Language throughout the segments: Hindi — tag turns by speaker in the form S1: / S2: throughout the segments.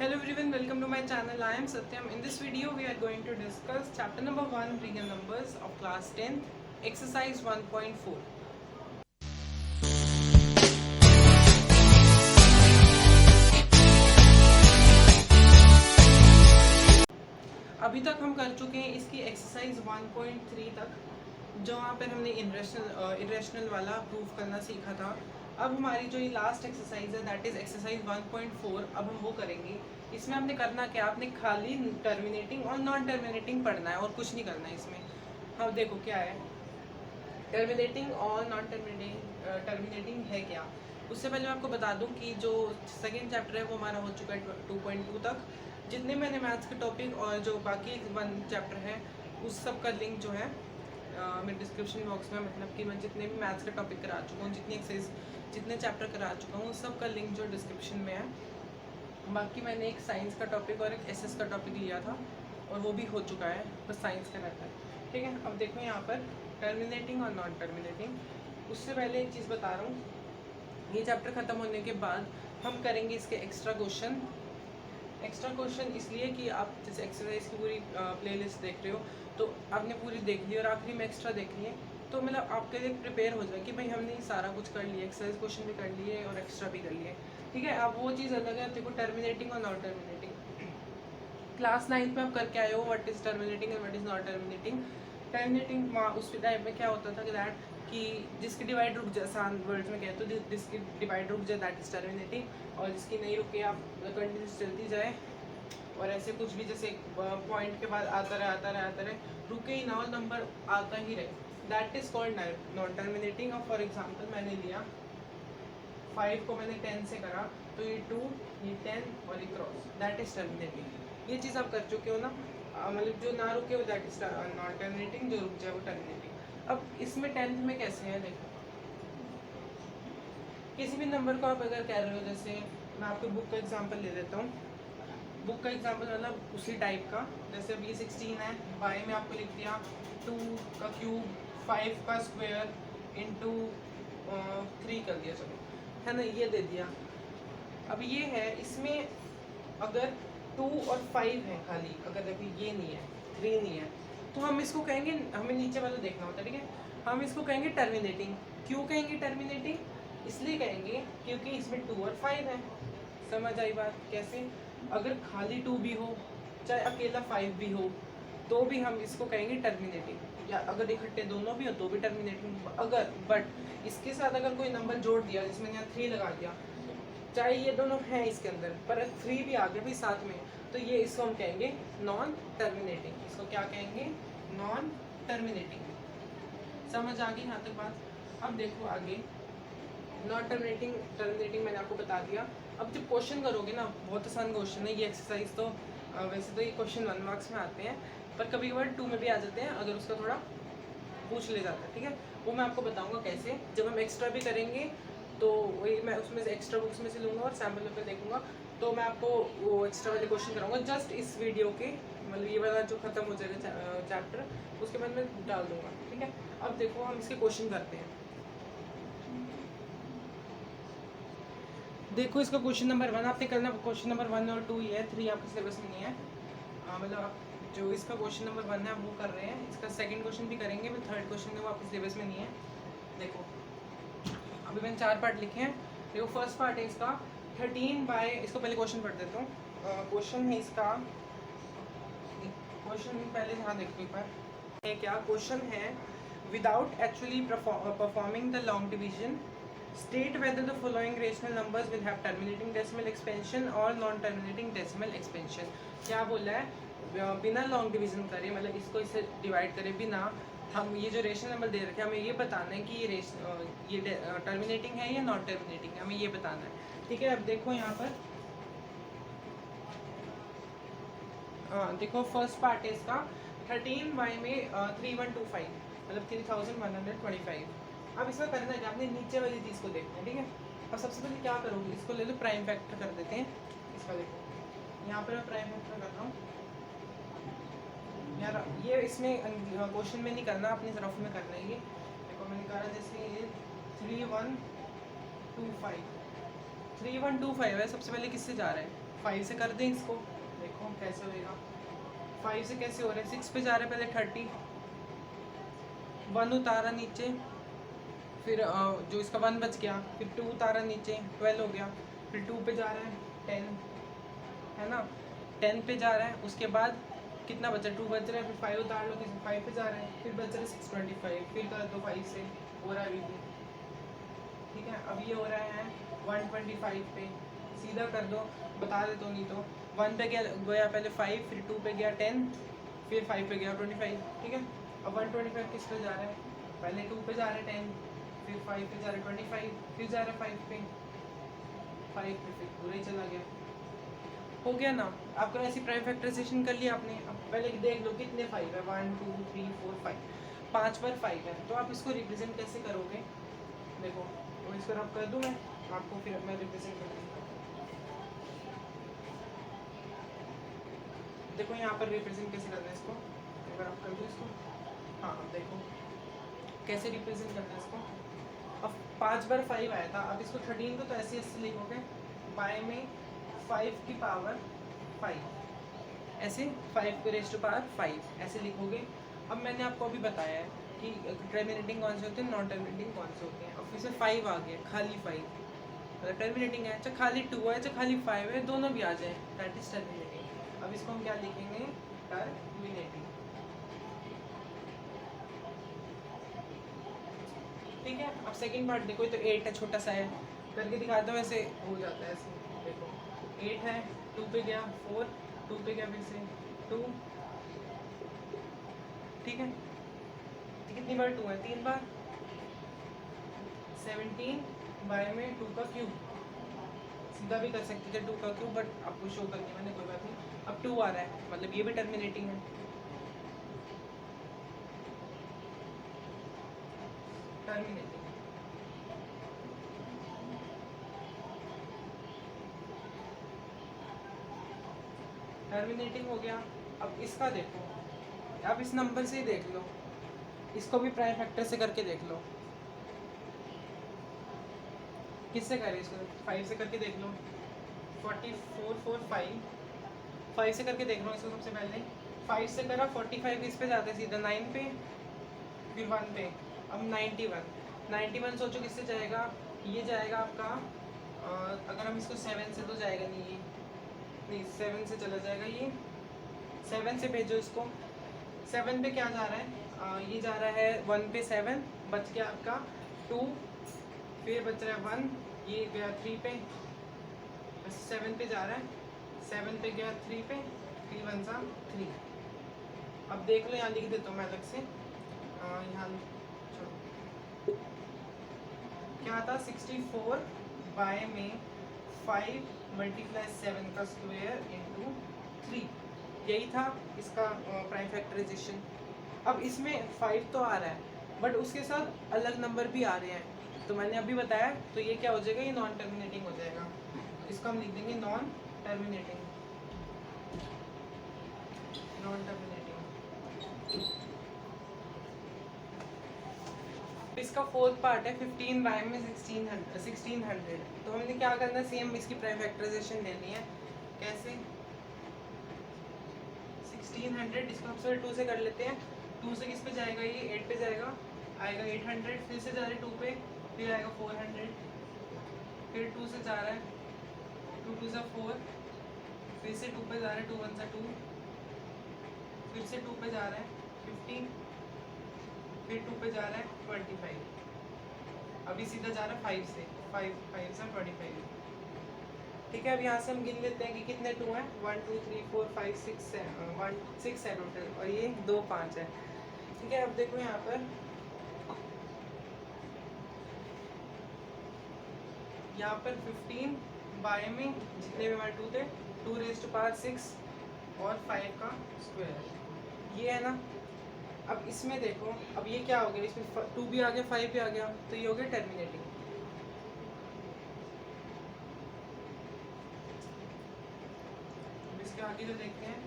S1: Hello everyone, welcome to my channel. I am Satyam. In this video, we are going to discuss chapter number 1, real numbers of class 10, exercise 1.4. अभी तक हम कर चुके हैं इसकी एक्सरसाइज 1.3 तक, जहाँ पर हमने इरेशनल वाला प्रूफ करना सीखा था। अब हमारी जो ये लास्ट एक्सरसाइज है दैट इज एक्सरसाइज 1.4, अब हम वो करेंगे। इसमें हमने करना क्या, आपने खाली टर्मिनेटिंग और नॉन टर्मिनेटिंग पढ़ना है और कुछ नहीं करना है इसमें। हाँ देखो क्या है टर्मिनेटिंग और नॉन टर्मिनेटिंग है क्या। उससे पहले मैं आपको बता दूं कि जो सेकेंड चैप्टर है वो हमारा हो चुका है 2.2 तक। जितने मैंने मैथ्स के टॉपिक और जो बाकी 1 चैप्टर है उस सब का लिंक जो है मेरे डिस्क्रिप्शन बॉक्स में, मतलब कि मैं जितने भी मैथ्स के टॉपिक करा चुका हूँ, जितनी एक्सरसाइज जितने चैप्टर करा चुका हूँ, उस सब का लिंक जो डिस्क्रिप्शन में है। बाकी मैंने एक साइंस का टॉपिक और एक एसएस का टॉपिक लिया था और वो भी हो चुका है, बस साइंस का रहता है। ठीक है, अब देखो यहाँ पर टर्मिनेटिंग और नॉन टर्मिनेटिंग। उससे पहले एक चीज़ बता रहा हूँ, ये चैप्टर ख़त्म होने के बाद हम करेंगे इसके एक्स्ट्रा क्वेश्चन इसलिए कि आप जैसे एक्सरसाइज की पूरी प्लेलिस्ट देख रहे हो तो आपने पूरी देख ली और आखिरी में एक्स्ट्रा देख लिए, तो मतलब आपके लिए प्रिपेयर हो जाए कि भाई हमने सारा कुछ कर लिया, एक्सरसाइज क्वेश्चन भी कर लिए और एक्स्ट्रा भी कर लिए। ठीक है, अब वो चीज़ अलग है। देखो टर्मिनेटिंग और नॉन टर्मिनेटिंग क्लास 9 में आप करके आए हो, what is terminating and what is not terminating. Terminating उस टाइम में क्या होता था कि दैट कि जिसकी डिवाइड रुक जाए, आसान वर्ड्स में कहते हो जिसकी डिवाइड रुक जाए दैट इज़ टर्मिनेटिंग, और जिसकी नहीं रुके आप कंटिन्यूस चलती जाए और ऐसे कुछ भी जैसे पॉइंट के बाद आता रहे रुके ही ना और नंबर आता ही रहे, that is called non terminating. और फॉर एग्जांपल मैंने लिया 5 को मैंने 10 से करा तो ये 2 ये 10 और ये क्रॉस, दैट इज टर्मिनेटिंग। ये चीज़ आप कर चुके हो ना, मतलब जो ना रुके वो दैट इज नॉन टर्मिनेटिंग, जो रुक जाए वो टर्मिनेटिंग। अब इसमें 10th में कैसे है देखो, किसी भी नंबर को आप अगर कह रहे हो, जैसे मैं आपको बुक का एग्जांपल ले देता हूँ। बुक का एग्जांपल मतलब उसी टाइप का, जैसे अभी 16 है, बाई में आपको लिख दिया 2 का क्यूब 5 का स्क्वायर इंटू 3 कर दिया, चलो है ना, ये दे दिया। अब ये है, इसमें अगर 2 और 5 है खाली, अगर देखो ये नहीं है 3 नहीं है, तो हम इसको कहेंगे, हमें नीचे वाला देखना होता है। ठीक है, हम इसको कहेंगे टर्मिनेटिंग। क्यों कहेंगे टर्मिनेटिंग? इसलिए कहेंगे क्योंकि इसमें 2 और 5 है। समझ आई बात कैसे? अगर खाली 2 भी हो चाहे अकेला 5 भी हो तो भी हम इसको कहेंगे टर्मिनेटिंग, या अगर इकट्ठे दोनों भी हो तो भी टर्मिनेटिंग। अगर बट इसके साथ अगर कोई नंबर जोड़ दिया, जिसमें यहाँ 3 लगा दिया, चाहे ये दोनों हैं इसके अंदर पर 3 भी आ गया भी साथ में, तो ये इसको हम कहेंगे नॉन टर्मिनेटिंग। इसको क्या कहेंगे? Non terminating. समझ आ गई यहाँ तक बात? अब देखो आगे नॉन टर्मिनेटिंग मैंने आपको बता दिया। अब जब क्वेश्चन करोगे ना, बहुत आसान क्वेश्चन है ये एक्सरसाइज, तो वैसे तो ये क्वेश्चन 1 मार्क्स में आते हैं पर कभी कभार 2 में भी आ जाते हैं अगर उसका थोड़ा पूछ ले जाता है। ठीक है, वो मैं आपको बताऊंगा कैसे। जब हम एक्स्ट्रा भी करेंगे तो वही मैं उसमें से एक्स्ट्रा बुक्स में से लूँगा और सैम्पल पेपर देखूंगा, तो मैं आपको वो एक्स्ट्रा वाले क्वेश्चन कराऊंगा जस्ट इस वीडियो के, मतलब ये वाला जो खत्म हो जाएगा चैप्टर उसके बाद मैं डाल दूंगा। ठीक है, अब देखो हम इसके क्वेश्चन करते हैं। देखो इसका क्वेश्चन नंबर 1 आपने करना, क्वेश्चन नंबर 1 और 2 ही है, 3 आपके सिलेबस में नहीं है। मतलब आप जो इसका क्वेश्चन नंबर 1 है वो कर रहे हैं, इसका सेकंड क्वेश्चन भी करेंगे, फिर थर्ड क्वेश्चन है वो आपके सिलेबस में नहीं है। देखो अभी मैंने 4 पार्ट लिखे हैं। देखो फर्स्ट पार्ट है इसका 13 बाय, इसको पहले क्वेश्चन पढ़ देता हूँ। क्वेश्चन है इसका, क्वेश्चन पहले यहाँ देखो एक बार है क्या। क्वेश्चन है without actually performing the long division state whether the following rational numbers will have terminating decimal expansion or non terminating decimal expansion। क्या बोला है? बिना लॉन्ग डिवीजन करे, मतलब इसको इससे डिवाइड करे बिना, हम ये जो रेशनल नंबर दे रखे हैं हमें ये बताना है कि ये टर्मिनेटिंग है या नॉन टर्मिनेटिंग है, हमें ये बताना है। ठीक है, अब देखो यहाँ पर देखो फर्स्ट पार्ट है इसका 13y में 3125 मतलब 3125। अब इसमें करना है कि आपने नीचे वाली चीज़ को देखना है। ठीक है, अब सबसे पहले क्या करोगे, इसको ले लो प्राइम फैक्टर कर देते हैं। इसका देखो यहाँ पर मैं प्राइम फैक्टर कर रहा हूँ यार, ये इसमें क्वेश्चन में नहीं करना, अपनी तरफ में करना है। ये देखो मैंने कहा जैसे 3125 है, सबसे पहले किससे जा रहा है? 5 से कर दें इसको, देखो कैसे होएगा। 5 से कैसे हो रहा है, 6 पे जा रहा है, पहले 30, 1 उतारा नीचे, फिर जो इसका 1 बच गया, फिर 2 उतारा नीचे, 12 हो गया, फिर 2 पे जा रहा है 10, है ना, 10 पे जा रहा है, उसके बाद कितना बचा, 2 बच रहा है, फिर 5 उतार लो, किसी 5 पे जा रहा है, फिर बच रहा है 625, फिर कर दो 5 से, हो रहा है अभी भी, ठीक है। अब ये हो रहा है 125 पे, सीधा कर दो, बता दे तो, नहीं तो 1 पे गया पहले 5, फिर 2 पे गया 10, फिर 5 पे गया 25, ठीक है। अब 125 किस पे जा रहा है, पहले 2 पे जा रहा है 10, फिर 5 पे जा रहा है 25, फिर जा रहा है 5 पे, 5 पे फिर पूरा ही चला गया, हो गया ना। आपको ऐसी प्राइम फैक्टराइजेशन कर लिया आपने। अब पहले देख लो कितने 5 है, 1 2 3 4 5, 5 पर 5 है, तो आप इसको रिप्रेजेंट कैसे करोगे, देखो तो इसको रब कर दूँ मैं आपको, फिर मैं रिप्रेजेंट कर दूँगा। देखो यहाँ पर रिप्रेजेंट कैसे करना है इसको, एक बार आप कर दो इसको, हाँ अब देखो कैसे रिप्रेजेंट करना है इसको। अब 5 बार 5 आया था, अब इसको 13 को तो ऐसे ऐसे लिखोगे, बाय में 5 की पावर 5, ऐसे 5 की रेज़ टू पावर 5 ऐसे लिखोगे। अब मैंने आपको अभी बताया है कि टर्मिनेटिंग कौन से होते हैं, नॉन टर्मिनेटिंग कौन से होते हैं। अब फिर से 5 आ गया, खाली 5, मतलब टर्मिनेटिंग है, चाहे खाली 2 है, चाहे खाली 5 है, दोनों भी आ जाए, दैट इज टर्मिनेटिंग। अब इसको हम क्या लिखेंगे, टर्मिनेटिंग, ठीक है। अब सेकंड पार्ट देखो, तो 8 है, छोटा सा है, करके दिखाता हूँ, ऐसे हो जाता है ऐसे, देखो 8 है, 2 पे गया 4, 2 पे गया फिर से 2, ठीक है। कितनी बार 2 है, 3 बार, 17 बाय में 2 का क्यूब, सीधा भी कर सकते थे 2 का क्यूब, बट आपको शो करनी मैंने, कोई बात नहीं। अब 2 आ रहा है, मतलब ये भी टर्मिनेटिंग है, टर्मिनेटिंग, टर्मिनेटिंग हो गया। अब इसका देखो, अब इस नंबर से ही देख लो, इसको भी प्राइम फैक्टर से करके देख लो, किससे करें इसको, 5 से करके देख लो, 44 4 5, 5 से करके देख लो इसको। सबसे पहले 5 से करा, 45 इस पे जाते सीधा 9 पे, फिर 1 पे, अब 91, 91 सोचो किससे जाएगा, ये जाएगा आपका, अगर हम इसको 7 से, तो जाएगा नहीं, ये नहीं 7 से चला जाएगा, ये 7 से भेजो इसको। 7 पे क्या जा रहा है, ये जा रहा है 1 पे 7, बच गया आपका 2, फिर बच रहा है 1, ये गया 3 पे, 7 पे जा रहा है, 7 पे गया 3 पे, 3 1 सा 3। अब देख लो, यहाँ लिख देता हूँ मैं अलग से, यहाँ छोड़ो, क्या था 64 बाय में 5 मल्टीप्लाई 7 का स्क्वायर इंटू 3, यही था इसका प्राइम फैक्टराइजेशन। अब इसमें 5 तो आ रहा है, बट उसके साथ अलग नंबर भी आ रहे हैं, तो मैंने अभी बताया, तो ये क्या हो जाएगा, ये नॉन टर्मिनेटिंग हो जाएगा, इसको हम लिख देंगे नॉन टर्मिनेटिंग, नॉन टर्मिनेटिंग। इसका फोर्थ पार्ट है 15 बाय में 1600, तो हमने क्या करना है, सेम इसकी प्राइम फैक्टराइजेशन लेनी है, कैसे 1600, इसको हम सर 2 से कर लेते हैं, 2 से किस पे जाएगा, ये 8 पे जाएगा, आएगा 800, फिर से जा रहे 2 पे, फिर आएगा 400, फिर 2 से जा रहा है, 2 2 से 4, फिर से 2 पे जा रहा है, 2 1 से 2, फिर से 2 पे जा रहा है 50, फिर 2 पे जा रहा है 25, अभी सीधा जा रहा है 5 से, 5 5 से 25, ठीक है। अब यहाँ से हम गिन लेते हैं कि कितने 2 हैं, 1 2 3 4 5 6 7 6 है टोटल, और ये 2 5 है, ठीक है। अब देखो यहाँ पर, यहाँ पर 15 बाय में जितने भी हमारे 2 थे, 2 रेज़ टू पावर 6 और 5 का स्क्वायर, ये है ना। अब इसमें देखो, अब ये क्या हो गया, इसमें 2 भी आ गया, 5 भी आ गया, तो ये हो गया टर्मिनेटिंग। इसके आगे जो देखते हैं,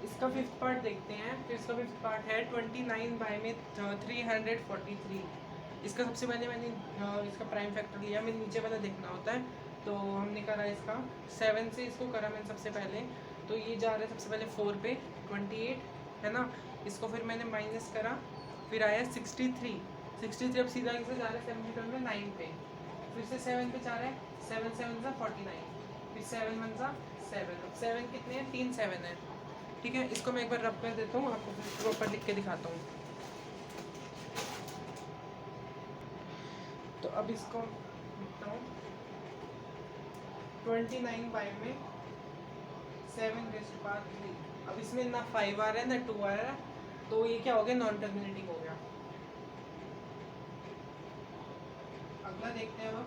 S1: इसका फिफ्थ पार्ट देखते हैं। फिर इसका फिफ्थ पार्ट है 29 बाय में 343। इसका सबसे पहले मैंने इसका प्राइम फैक्टर लिया, मैंने नीचे वाला देखना होता है, तो हमने करा इसका 7 से इसको करा मैंने सबसे पहले, तो ये जा रहा है सबसे पहले 4 पे 28 है ना, इसको फिर मैंने माइनस करा, फिर आया 63 अब सीधा इसे जा रहा है 72 में 9 पे, फिर से 7 पे जा रहा है 7 7 सा 49, फिर 7 1 सा 7, अब 7 कितने हैं 3 7 है। ठीक है, इसको मैं एक बार रब कर देता हूँ, आपको फिर प्रॉपर लिख के दिखाता हूँ। तो अब इसको लिखता हूँ 29 बाई में 7⁻3। अब इसमें ना 5 आ रहा है ना 2 आ रहा है, तो ये क्या हो गया, नॉन टर्मिनेटिंग हो गया। अगला देखते हैं अब,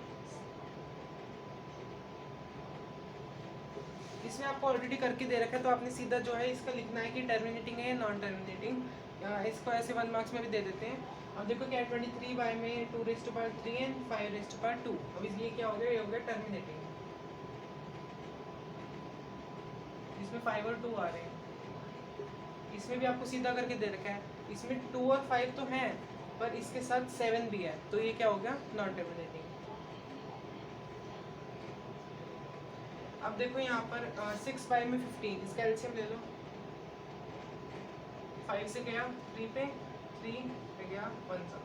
S1: इसमें आपको ऑलरेडी करके दे रखा है, तो आपने सीधा जो है इसका लिखना है कि टर्मिनेटिंग है या नॉन टर्मिनेटिंग, इसको ऐसे 1 मार्क्स में भी दे देते हैं। अब देखो क्या 23 बाई में 2⁻3 एंड 5⁻2, अब इसलिए क्या हो गया, ये हो गया टर्मिनेटिंग, इसमें 5 और 2 आ रहे हैं। इसमें भी आपको सीधा करके दे रखा है, इसमें 2 और 5 तो हैं, पर इसके साथ 7 भी है, तो ये क्या हो गया, नॉन टर्मिनेटिंग। अब देखो यहाँ पर 6 बाई में 15, इसका एलसीएम ले लो, 5 से गया 3 पे, 3 पे गया 1 सा।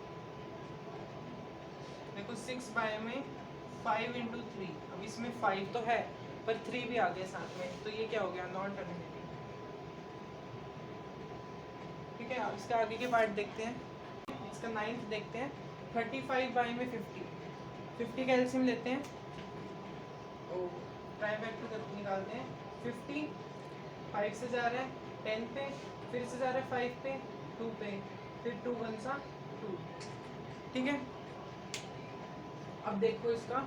S1: देखो 6 बाई में 5 × 3, अब इसमें 5 तो है पर 3 भी आ गया साथ में, तो ये क्या हो गया, नॉन टर्मिनेटिंग। ठीक है, अब इसका आगे के पार्ट देखते हैं, इसका 9th देखते हैं, 35 बाई में 50 का एलसीएम लेते हैं, प्राइम फैक्टर करके निकालते हैं। 50 5 से जा रहा है 10 पे, फिर से जा रहा है 5 पे, 2 पे, फिर 2 1 सा 2। ठीक है, अब देखो इसका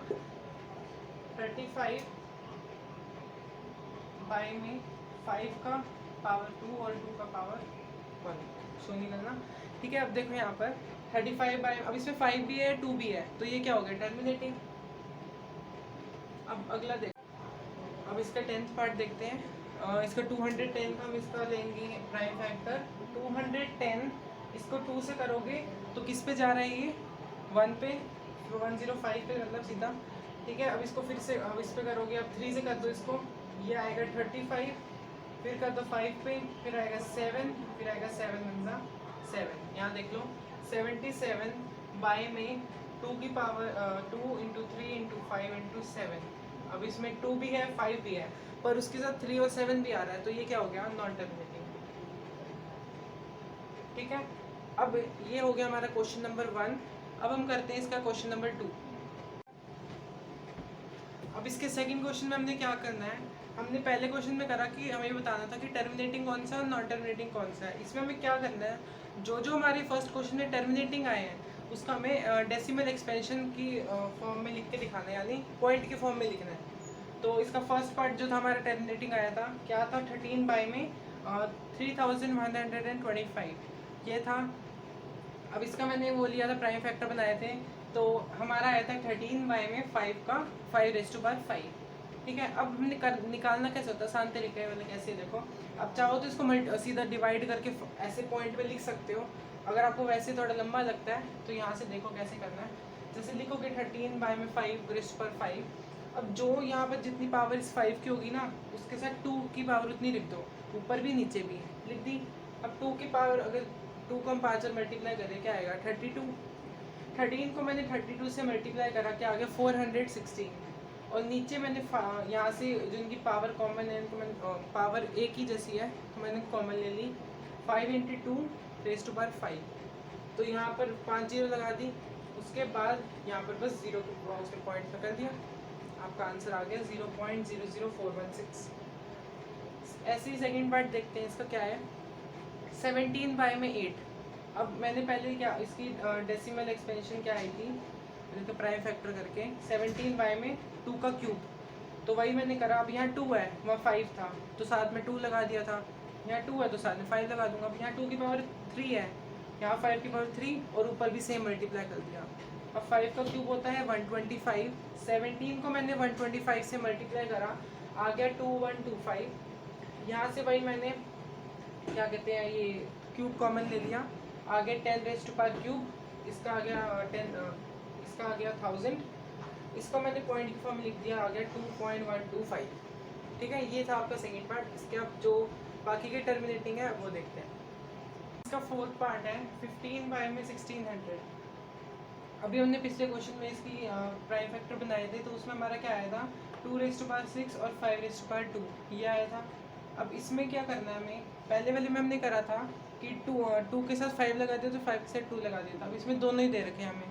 S1: 35 बाई में 5 का पावर 2 और 2 का पावर 1, सो निकलना। ठीक है, अब देखो यहाँ पर 35 बाई, अब इसमें 5 भी है 2 भी है, तो ये क्या हो गया, टर्मिनेटिंग। अब अगला देख, अब इसका 10th पार्ट देखते हैं, इसका 210 का हम इसका लेंगे प्राइम फैक्टर 210, इसको 2 से करोगे तो किस पे जा रहा है, ये 1 पे, 105 पे, मतलब सीधा। ठीक है, अब इसको फिर से अब इस पे करोगे, अब 3 से कर दो इसको, ये आएगा 35, फिर कर दो 5 पे, फिर आएगा 7, फिर आएगा 7 1 सा 7। यहाँ देख लो 77 बाई में 2 की पावर 2 × 3 × 5 × 7, अब इसमें 2 भी है 5 भी है, पर उसके साथ 3 और 7 भी आ रहा है, तो ये क्या हो गया, नॉन टर्मिनेटिंग। ठीक है, अब ये हो गया हमारा क्वेश्चन नंबर 1। अब हम करते हैं इसका क्वेश्चन नंबर 2। अब इसके सेकंड क्वेश्चन में हमने क्या करना है, हमने पहले क्वेश्चन में करा कि हमें बताना था कि टर्मिनेटिंग कौन सा है और नॉन टर्मिनेटिंग कौन सा है। इसमें हमें क्या करना है, जो जो हमारे फर्स्ट क्वेश्चन में टर्मिनेटिंग आए हैं उसका हमें डेसिमल एक्सपेंशन की फॉर्म में लिख के दिखाना है, यानी पॉइंट के फॉर्म में लिखना है। तो इसका फर्स्ट पार्ट जो था हमारा टर्मिनेटिंग आया था, क्या था, 13 बाई में 3125 ये था। अब इसका मैंने वो लिया था, प्राइम फैक्टर बनाए थे, तो हमारा आया था 13 बाई में 5 का 5⁻5। ठीक है, अब हमने निकालना कैसे होता है, आसान तरीके वाले कैसे, देखो अब चाहो तो इसको सीधा डिवाइड करके ऐसे पॉइंट पे लिख सकते हो, अगर आपको वैसे थोड़ा लंबा लगता है तो यहाँ से देखो कैसे करना है। जैसे लिखोगे 13 बाई में 5⁻5, अब जो यहाँ पर जितनी पावर इस 5 की होगी ना, उसके साथ 2 की पावर उतनी लिख दो, ऊपर भी नीचे भी लिख दी। अब 2 की पावर, अगर 2 को हम 5 और मल्टीप्लाई करें क्या आएगा, 32। 13 को मैंने 32 से मल्टीप्लाई करा, क्या आ गया, 416। और नीचे मैंने यहाँ से जो इनकी पावर कॉमन है, इनको मैंने पावर एक ही जैसी है तो मैंने कॉमन ले ली, 5 × 2⁻5। तो यहाँ पर 5 जीरो लगा दी, उसके बाद यहाँ पर बस जीरो के उसके पॉइंट पर कर दिया, आपका आंसर आ गया 0.00416। ऐसे ही सेकेंड पार्ट देखते हैं, इसका क्या है, 17 बाई में 8। अब मैंने पहले क्या इसकी डेसिमल एक्सपेंशन क्या आई थी, तो प्राइम फैक्टर करके 17 बाई में 2 का क्यूब, तो वही मैंने करा। अब यहाँ 2 है, वहाँ 5 था तो साथ में 2 लगा दिया था, यहाँ 2 है तो साथ में 5 लगा दूंगा। अब यहाँ 2 की पावर 3 है, यहाँ 5 की पावर 3 और ऊपर भी सेम मल्टीप्लाई कर दिया। अब 5 का क्यूब होता है 125, 17 को मैंने 125 से मल्टीप्लाई करा, आ गया 2125। यहाँ से वही मैंने क्या कहते हैं, ये क्यूब कॉमन ले लिया, आ गया 10⁻³ क्यूब, इसका आ गया 10, इसका आ गया 1000। इसको मैंने पॉइंट की फॉर्म लिख दिया, आ गया 2.125। ठीक है, ये था आपका सेकेंड पार्ट। इसके अब जो बाकी के टर्मिनेटिंग है वो देखते हैं। इसका फोर्थ पार्ट है 15 बाय में 1600। अभी हमने पिछले क्वेश्चन में इसकी प्राइम फैक्टर बनाए थे, तो उसमें हमारा क्या आया था 2⁻6 और 5⁻2 ये आया था। अब इसमें क्या करना है हमें, पहले वाले में हमने करा था कि 2 के साथ 5 लगा दिया तो 5 के साथ 2 लगा दिया था। अब इसमें दोनों ही दे रखे हैं हमें,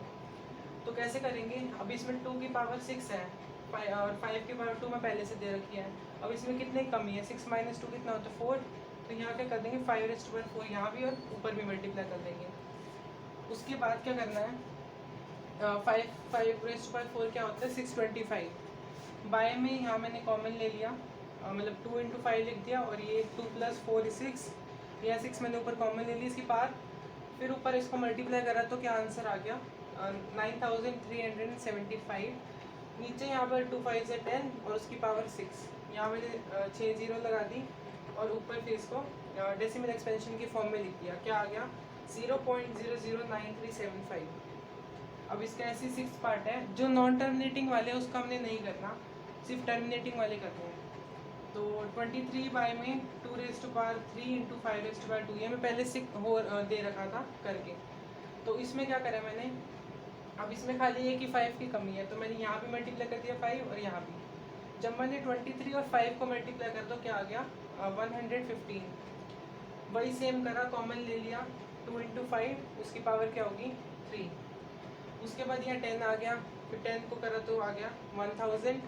S1: तो कैसे करेंगे। अब इसमें 2 की पावर 6 है और 5 की पावर 2 में पहले से दे रखी है। अब इसमें कितनी कमी है, 6 - 2 कितना होता है 4। तो यहाँ क्या कर देंगे 5⁻4 यहाँ भी और ऊपर भी मल्टीप्लाई कर देंगे। उसके बाद क्या करना है 5⁴ क्या होता है 625। बाय में यहाँ मैंने कॉमन ले लिया, मतलब 2 × 5 लिख दिया, और ये 2 + 4 = 6, या 6 मैंने ऊपर कॉमन ले ली इसकी पार। फिर ऊपर इसको मल्टीप्लाई करा तो क्या आंसर आ गया 9375। नीचे यहाँ पर 2 × 5 = 10 और उसकी पावर 6। यहाँ मैंने 6 0 लगा दी और ऊपर फिर इसको डेसिमल एक्सपेंशन की फॉर्म में लिख दिया। क्या आ गया 0.009375। अब इसका ऐसी 6 पार्ट है। जो नॉन टर्मिनेटिंग वाले हैं उसका हमने नहीं करना, सिर्फ टर्मिनेटिंग वाले करने हैं। तो 23 बाय में 2⁻3 × 5⁻2 ये मैं पहले से दे रखा था करके। तो इसमें क्या करा मैंने, अब इसमें खाली है कि 5 की कमी है, तो मैंने यहाँ भी मल्टीप्लाई कर दिया 5 और यहाँ भी। जब मैंने 23 और 5 को मल्टीप्लाई कर दो क्या आ गया 115। वही सेम करा, कॉमन ले लिया 2 × 5 उसकी पावर क्या होगी 3। उसके बाद यहाँ 10 आ गया, फिर 10 को करा तो आ गया 1000,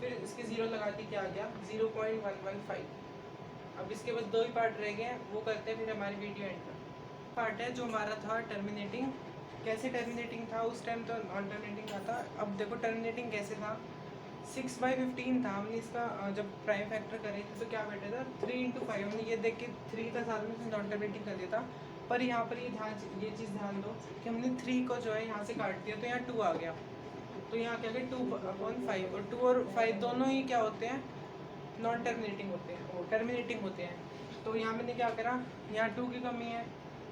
S1: फिर इसके 0 लगा दी क्या आ गया 0.115। अब इसके बाद 2 ही पार्ट रह गए हैं, वो करते हैं फिर हमारी वीडियो एंड पर। पार्ट है जो हमारा था टर्मिनेटिंग। कैसे टर्मिनेटिंग था उस टाइम, तो नॉन टर्मिनेटिंग का था। अब देखो टर्मिनेटिंग कैसे था, 6/15 था। हमने इसका जब प्राइम फैक्टर करे थे तो क्या बैठा था 3 × 5। हमने ये देख के 3 का साथ में नॉन टर्मिनेटिंग कर दिया था। पर यहाँ पर ये चीज़ ध्यान दो कि हमने 3 को जो है यहाँ से काट दिया तो यहाँ 2 आ गया। तो यहाँ क्या गया 2/5, और 2 और 5 दोनों ही क्या होते हैं नॉन टर्मिनेटिंग होते हैं, और टर्मिनेटिंग होते हैं। तो यहाँ मैंने क्या करा, यहाँ 2 की कमी है,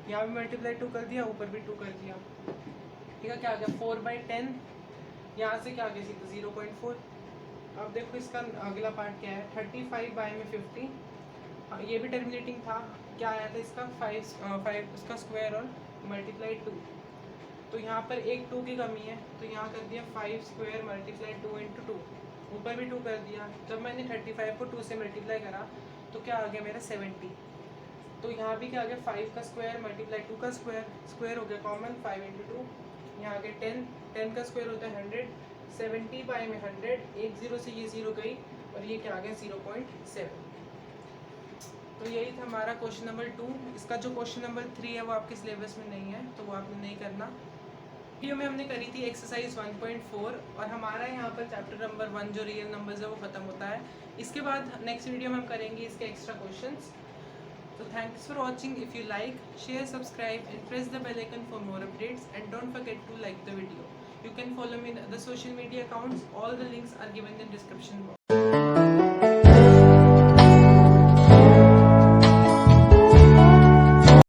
S1: यहाँ भी मल्टीप्लाई 2 कर दिया, ऊपर भी 2 कर दिया। ठीक है, क्या आ गया 4/10। यहाँ से क्या आ गया सीधा 0.4। अब देखो इसका अगला पार्ट क्या है 35 बाय में 50। ये भी टर्मिनेटिंग था। क्या आया था इसका 5 उसका स्क्वायर और मल्टीप्लाई 2। तो यहाँ पर एक 2 की कमी है, तो यहाँ कर दिया 5 स्क्वायर मल्टीप्लाई 2 × 2, ऊपर भी 2 कर दिया। जब मैंने 35 को 2 से मल्टीप्लाई करा तो क्या आ गया मेरा 70। तो यहाँ भी क्या आ गया 5 का स्क्वायर मल्टीप्लाई 2 का स्क्वायर हो गया कॉमन 5 × 2। यहाँ आ गया 10 का स्क्वायर होता है 100। 70 बाय में 100, एक 0 से ये 0 गई और ये क्या आ गया 0.7। तो यही था हमारा क्वेश्चन नंबर 2। इसका जो क्वेश्चन नंबर 3 है वो आपके सिलेबस में नहीं है, तो वो आपने नहीं करना। वीडियो में हमने करी थी एक्सरसाइज 1.4 और हमारा यहाँ पर चैप्टर नंबर 1 जो रियल नंबर्स है वो ख़त्म होता है। इसके बाद नेक्स्ट वीडियो में हम करेंगे इसके extra questions. So thanks for watching. If you like, share, subscribe and press the bell icon for more updates, and don't forget to like the video. You can follow me in other social media accounts. All the links are given in the description box.